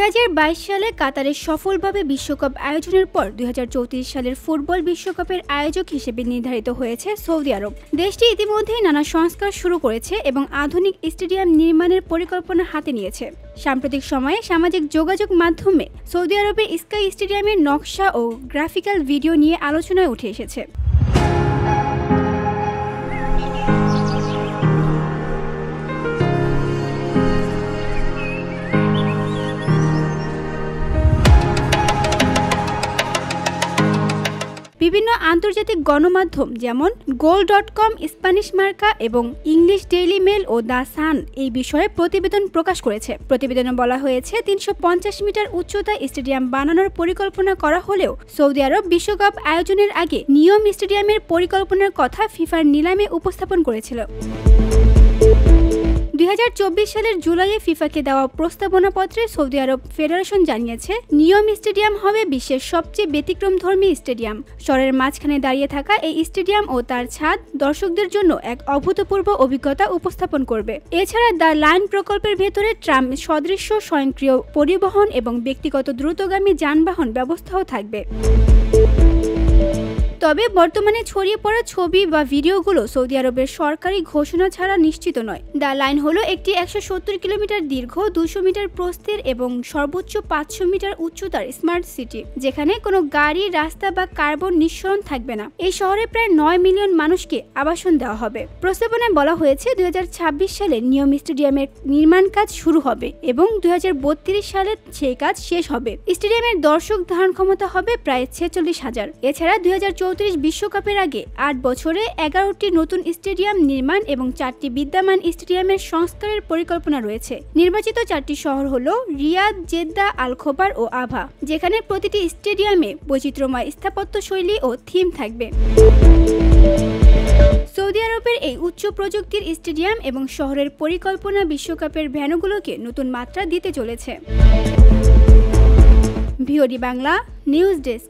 2022 সালে কাতারে সফলভাবে বিশ্বকাপ আয়োজনের পর 2034 সালের ফুটবল বিশ্বকাপের আয়োজক হিসেবে নির্ধারিত হয়েছে সৌদি আরব। দেশটি ইতিমধ্যেই নানা সংস্কার শুরু করেছে এবং আধুনিক স্টেডিয়াম নির্মাণের পরিকল্পনা হাতে নিয়েছে। সাম্প্রতিক সময়ে সামাজিক যোগাযোগ মাধ্যমে সৌদি আরবের স্কাই স্টেডিয়ামের নকশা ও গ্রাফিক্যাল ভিডিও নিয়ে আলোচনায় উঠে এসেছে। বিভিন্ন আন্তর্জাতিক গণমাধ্যম যেমন goal.com, স্প্যানিশ মার্কা এবং ইংলিশ ডেইলি মেল ও দ্য সান এই বিষয়ে প্রতিবেদন প্রকাশ করেছে। প্রতিবেদনে বলা হয়েছে 350 মিটার উচ্চতায় স্টেডিয়াম বানানোর পরিকল্পনা করা হলেও সৌদি আরব বিশ্বকাপ আয়োজনের আগে নিয়ম স্টেডিয়ামের পরিকল্পনার কথা ফিফার নিলামে উপস্থাপন করেছিল। 2024 সালের জুলাইয়ে ফিফাকে দেওয়া প্রস্তাবনাপত্রে সৌদি আরব ফেডারেশন জানিয়েছে নিয়ম স্টেডিয়াম হবে বিশ্বের সবচেয়ে ব্যতিক্রমধর্মী স্টেডিয়াম। শহরের মাঝখানে দাঁড়িয়ে থাকা এই স্টেডিয়াম ও তার ছাদ দর্শকদের জন্য এক অভূতপূর্ব অভিজ্ঞতা উপস্থাপন করবে। এছাড়া দ্য লাইন প্রকল্পের ভেতরে ট্রাম সদৃশ্য স্বয়ংক্রিয় পরিবহন এবং ব্যক্তিগত দ্রুতগামী যানবাহন ব্যবস্থাও থাকবে। তবে বর্তমানে ছড়িয়ে পড়া ছবি বা ভিডিওগুলো সৌদি আরবের সরকারি ঘোষণা ছাড়া নিশ্চিত নয়। দ্য লাইন হলো একটি 170 কিলোমিটার দীর্ঘ, 200 মিটার প্রস্থের এবং সর্বোচ্চ 500 মিটার উচ্চতার স্মার্ট সিটি, যেখানে কোনো গাড়ি, রাস্তা বা কার্বন নিঃসরণ থাকবে না। এই শহরে প্রায় 9 মিলিয়ন মানুষকে আবাসন দেওয়া হবে। প্রস্তাবনায় বলা হয়েছে 2026 সালে নিয়ম স্টেডিয়ামের নির্মাণ কাজ শুরু হবে এবং 2032 সালে সেই কাজ শেষ হবে। স্টেডিয়ামের দর্শক ধারণ ক্ষমতা হবে প্রায় 46,000। এছাড়া 2034 বিশ্বকাপের আগে 8 বছরে 11টি নতুন স্টেডিয়াম নির্মাণ এবং 4টি বিদ্যমান স্টেডিয়ামের সংস্কারের পরিকল্পনা রয়েছে। নির্বাচিত 4টি শহর হলো রিয়াদ, জেদ্দা, আল খোবার ও আভা, যেখানে প্রতিটি স্টেডিয়ামে বৈচিত্র্যময় স্থাপত্যশৈলী ও থিম থাকবে। সৌদি আরবের এই উচ্চ প্রযুক্তির স্টেডিয়াম এবং শহরের পরিকল্পনা বিশ্বকাপের ভেন্যুগুলোকে নতুন মাত্রা দিতে চলেছে। VOD Bangla news desk.